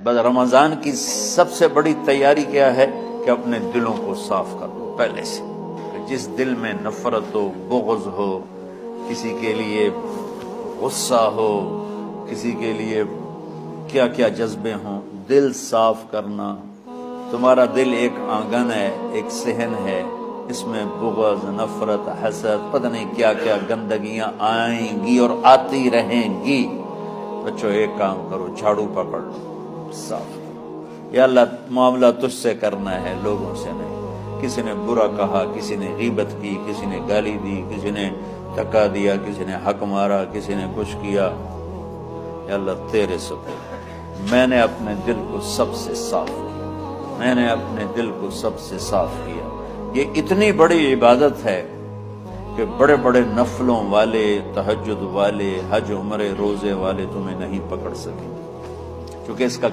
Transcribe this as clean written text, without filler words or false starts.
بس رمضان کی سب سے بڑی تیاری کیا ہے کہ اپنے دلوں کو صاف کر دو پہلے سے، کہ جس دل میں نفرت ہو، بغض ہو، کسی کے لیے غصہ ہو، کسی کے لیے کیا کیا جذبے ہوں، دل صاف کرنا۔ تمہارا دل ایک آنگن ہے، ایک صحن ہے، اس میں بغض، نفرت، حسد، پتہ نہیں کیا کیا گندگیاں آئیں گی اور آتی رہیں گی۔ بچوں ایک کام کرو، جھاڑو پکڑ لو، صاف۔ یا اللہ معاملہ تجھ سے کرنا ہے، لوگوں سے نہیں۔ کسی نے برا کہا، کسی نے غیبت کی، کسی نے گالی دی، کسی نے دھکا دیا، کسی نے حق مارا، کسی نے کچھ کیا، یا اللہ تیرے سپرد میں نے اپنے دل کو سب سے صاف کیا، میں نے اپنے دل کو سب سے صاف کیا۔ یہ اتنی بڑی عبادت ہے کہ بڑے بڑے نفلوں والے، تہجد والے، حج عمرے روزے والے تمہیں نہیں پکڑ سکیں، کیونکہ اس کا